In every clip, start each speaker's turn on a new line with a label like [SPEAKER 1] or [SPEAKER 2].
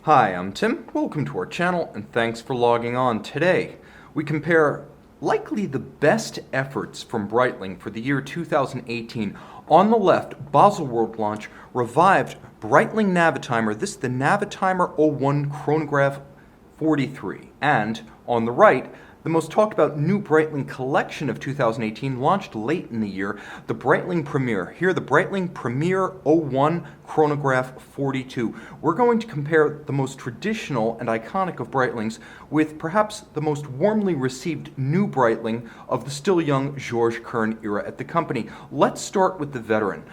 [SPEAKER 1] Hi, I'm Tim. Welcome to our channel and thanks for logging on. Today, we compare likely the best efforts from Breitling for the year 2018. On the left, Baselworld launch revived Breitling Navitimer. This is the Navitimer B01 Chronograph 43. And on the right, the most talked about new Breitling collection of 2018 launched late in the year, the Breitling Premier. Here, the Breitling Premier B01 Chronograph 42. We're going to compare the most traditional and iconic of Breitlings with perhaps the most warmly received new Breitling of the still young George Kern era at the company. Let's start with the veteran.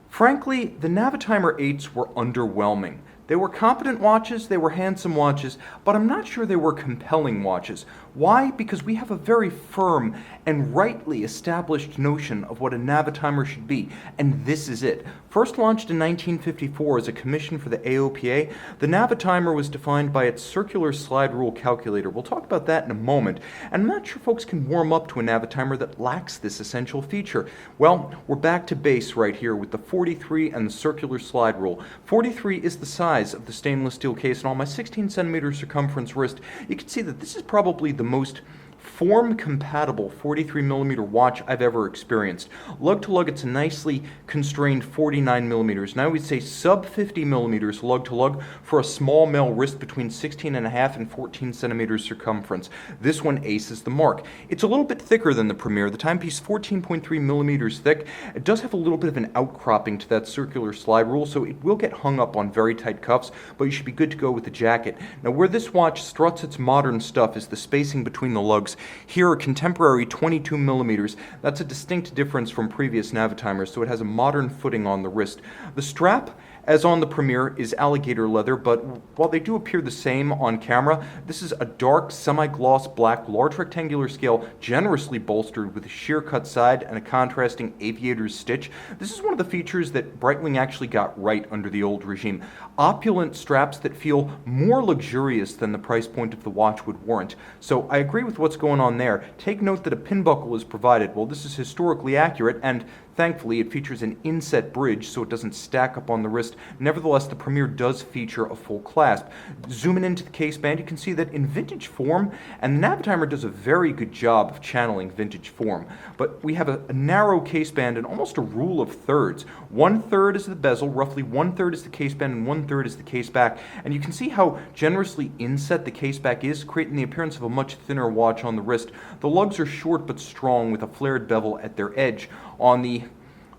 [SPEAKER 1] Frankly, the Navitimer 8s were underwhelming. They were competent watches, they were handsome watches, but I'm not sure they were compelling watches. Why? Because we have a very firm and rightly established notion of what a Navitimer should be, and this is it. First launched in 1954 as a commission for the AOPA, the Navitimer was defined by its circular slide rule calculator. We'll talk about that in a moment, and I'm not sure folks can warm up to a Navitimer that lacks this essential feature. Well, we're back to base right here with the 43 and the circular slide rule. 43 is the size of the stainless steel case, and on my 16 centimeter circumference wrist, you can see that this is probably the most form-compatible 43 millimeter watch I've ever experienced. Lug to lug, it's a nicely constrained 49 millimeters. Now we'd say sub 50 millimeters lug to lug for a small male wrist between 16.5 and 14 centimeters circumference. This one aces the mark. It's a little bit thicker than the Premier. The timepiece 14.3 millimeters thick. It does have a little bit of an outcropping to that circular slide rule, so it will get hung up on very tight cuffs, but you should be good to go with the jacket. Now where this watch struts its modern stuff is the spacing between the lugs. Here, a contemporary 22 millimeters. That's a distinct difference from previous Navitimers, so it has a modern footing on the wrist. The strap, as on the Premier, is alligator leather, but while they do appear the same on camera, this is a dark, semi-gloss black, large rectangular scale, generously bolstered with a sheer cut side and a contrasting aviator's stitch. This is one of the features that Breitling actually got right under the old regime. Opulent straps that feel more luxurious than the price point of the watch would warrant. So I agree with what's going on there. Take note that a pin buckle is provided. Well, this is historically accurate, and thankfully, it features an inset bridge so it doesn't stack up on the wrist. Nevertheless, the Premier does feature a full clasp. Zooming into the case band, you can see that in vintage form, and the Navitimer does a very good job of channeling vintage form, but we have a narrow case band and almost a rule of thirds. 1/3 is the bezel, roughly 1/3 is the case band, and 1/3 is the case back. And you can see how generously inset the case back is, creating the appearance of a much thinner watch on the wrist. The lugs are short but strong with a flared bevel at their edge. On the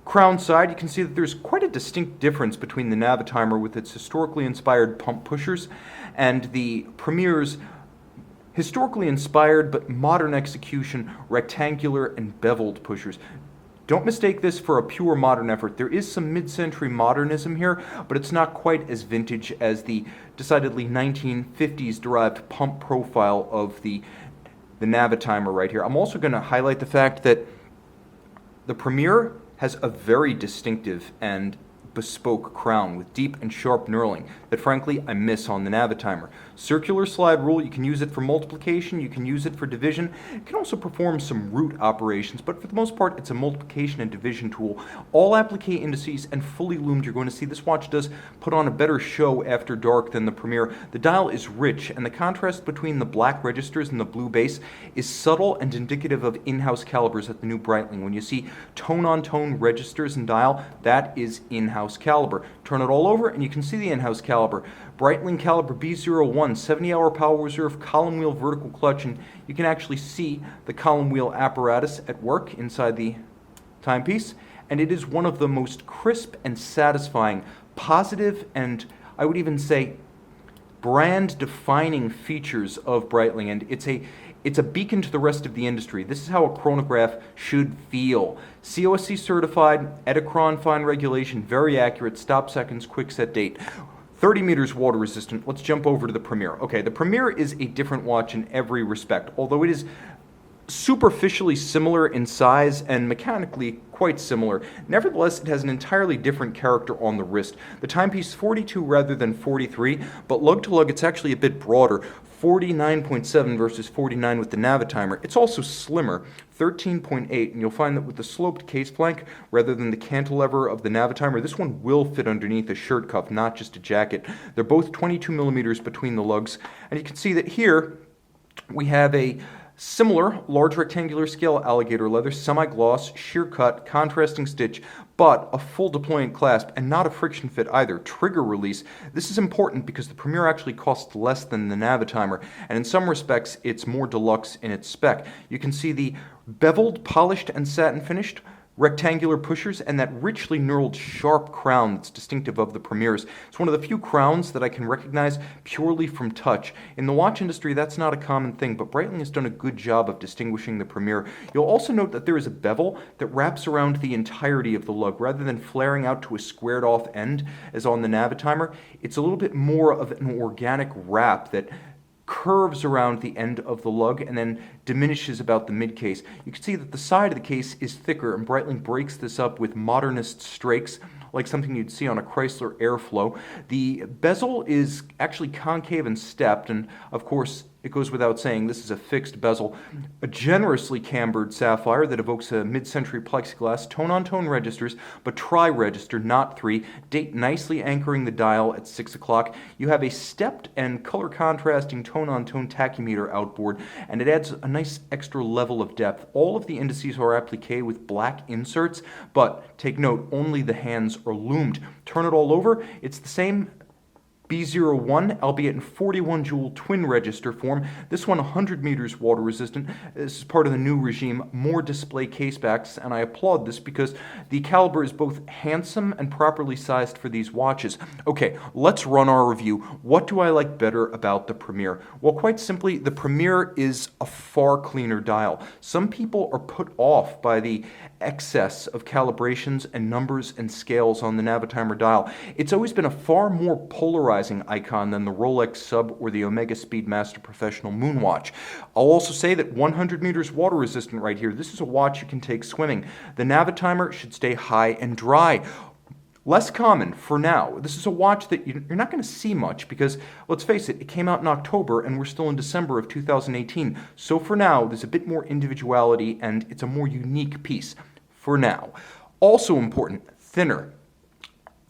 [SPEAKER 1] crown side, you can see that there's quite a distinct difference between the Navitimer with its historically inspired pump pushers and the Premier's historically inspired but modern execution rectangular and beveled pushers. Don't mistake this for a pure modern effort. There is some mid-century modernism here, but it's not quite as vintage as the decidedly 1950s derived pump profile of the Navitimer right here. I'm also going to highlight the fact that the Premier has a very distinctive and bespoke crown with deep and sharp knurling that frankly I miss on the Navitimer. Circular slide rule, you can use it for multiplication, you can use it for division, it can also perform some root operations, but for the most part it's a multiplication and division tool. All applique indices and fully loomed. You're going to see this watch does put on a better show after dark than the Premier. The dial is rich, and the contrast between the black registers and the blue base is subtle and indicative of in-house calibers at the new Breitling. When you see tone-on-tone registers and dial, that is in-house caliber. Turn it all over and you can see the in-house caliber. Breitling caliber B01, 70-hour power reserve, column wheel vertical clutch, and you can actually see the column wheel apparatus at work inside the timepiece, and it is one of the most crisp and satisfying, positive, and I would even say brand-defining features of Breitling, and it's a beacon to the rest of the industry. This is how a chronograph should feel. COSC certified, Edicron fine regulation, very accurate, stop seconds, quick set date. 30 meters water resistant. Let's jump over to the Premier. Okay, the Premier is a different watch in every respect. Although it is superficially similar in size and mechanically quite similar. Nevertheless, it has an entirely different character on the wrist. The timepiece is 42 rather than 43, but lug to lug it's actually a bit broader. 49.7 versus 49 with the Navitimer. It's also slimmer, 13.8, and you'll find that with the sloped case flank rather than the cantilever of the Navitimer, this one will fit underneath a shirt cuff, not just a jacket. They're both 22 millimeters between the lugs, and you can see that here we have a similar large rectangular scale alligator leather, semi-gloss, sheer cut, contrasting stitch, but a full deployant clasp and not a friction fit either. Trigger release. This is important because the Premier actually costs less than the Navitimer, and in some respects it's more deluxe in its spec. You can see the beveled, polished, and satin finished rectangular pushers and that richly knurled sharp crown that's distinctive of the Premiers. It's one of the few crowns that I can recognize purely from touch. In the watch industry, that's not a common thing, but Breitling has done a good job of distinguishing the Premier. You'll also note that there is a bevel that wraps around the entirety of the lug rather than flaring out to a squared off end as on the Navitimer. It's a little bit more of an organic wrap that curves around the end of the lug and then diminishes about the mid case. You can see that the side of the case is thicker, and Breitling breaks this up with modernist strakes, like something you'd see on a Chrysler Airflow. The bezel is actually concave and stepped, and of course it goes without saying this is a fixed bezel. A generously cambered sapphire that evokes a mid-century plexiglass, tone-on-tone registers, but tri-register, not 3. Date nicely anchoring the dial at 6 o'clock. You have a stepped and color-contrasting tone-on-tone tachymeter outboard, and it adds a nice extra level of depth. All of the indices are appliqué with black inserts, but take note, only the hands are loomed. Turn it all over, it's the same B01, albeit in 41 jewel twin register form. This one 100 meters water resistant. This is part of the new regime, more display casebacks, and I applaud this because the caliber is both handsome and properly sized for these watches. Okay, let's run our review. What do I like better about the Premier? Well, quite simply, the Premier is a far cleaner dial. Some people are put off by the excess of calibrations and numbers and scales on the Navitimer dial. It's always been a far more polarized icon than the Rolex Sub or the Omega Speedmaster Professional Moonwatch. I'll also say that 100 meters water resistant right here. This is a watch you can take swimming. The Navitimer should stay high and dry. Less common for now. This is a watch that you're not going to see much because, let's face it, it came out in October and we're still in December of 2018. So for now, there's a bit more individuality and it's a more unique piece for now. Also important, thinner.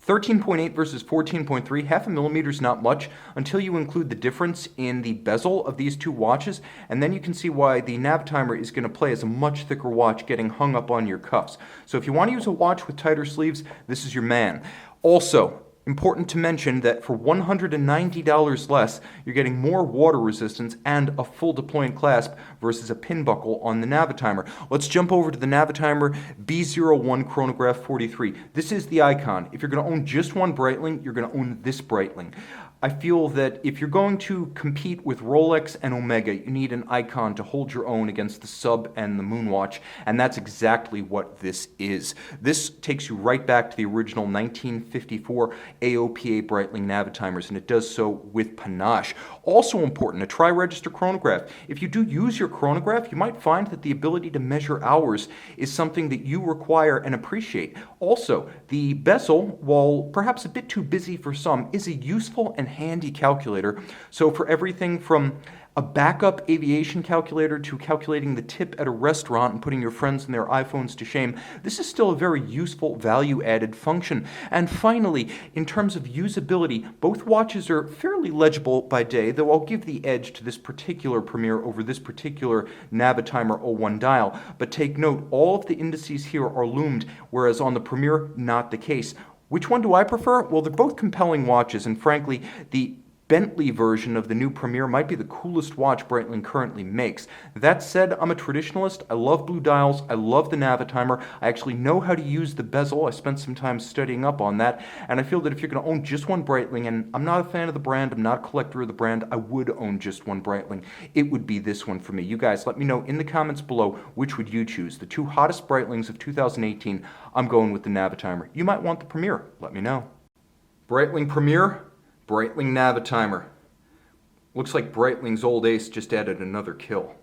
[SPEAKER 1] 13.8 versus 14.3, half a millimeter is not much until you include the difference in the bezel of these two watches, and then you can see why the Navitimer is going to play as a much thicker watch getting hung up on your cuffs. So if you want to use a watch with tighter sleeves, this is your man. Also, important to mention that for $190 less, you're getting more water resistance and a full deployant clasp versus a pin buckle on the Navitimer. Let's jump over to the Navitimer B01 Chronograph 43. This is the icon. If you're going to own just one Breitling, you're going to own this Breitling. I feel that if you're going to compete with Rolex and Omega, you need an icon to hold your own against the Sub and the Moonwatch, and that's exactly what this is. This takes you right back to the original 1954 AOPA Breitling Navitimers, and it does so with panache. Also important, a tri-register chronograph. If you do use your chronograph, you might find that the ability to measure hours is something that you require and appreciate. Also, the bezel, while perhaps a bit too busy for some, is a useful and handy calculator. So for everything from a backup aviation calculator to calculating the tip at a restaurant and putting your friends and their iPhones to shame, this is still a very useful value-added function. And finally, in terms of usability, both watches are fairly legible by day, though I'll give the edge to this particular Premier over this particular Navitimer 01 dial. But take note, all of the indices here are loomed, whereas on the Premier, not the case. Which one do I prefer? Well, they're both compelling watches, and frankly, the Bentley version of the new Premier might be the coolest watch Breitling currently makes. That said, I'm a traditionalist. I love blue dials. I love the Navitimer. I actually know how to use the bezel. I spent some time studying up on that, and I feel that if you're going to own just one Breitling, and I'm not a fan of the brand, I'm not a collector of the brand, I would own just one Breitling. It would be this one for me. You guys, let me know in the comments below, which would you choose? The two hottest Breitlings of 2018, I'm going with the Navitimer. You might want the Premier. Let me know. Breitling Premier, Breitling Navitimer. Looks like Breitling's old ace just added another kill.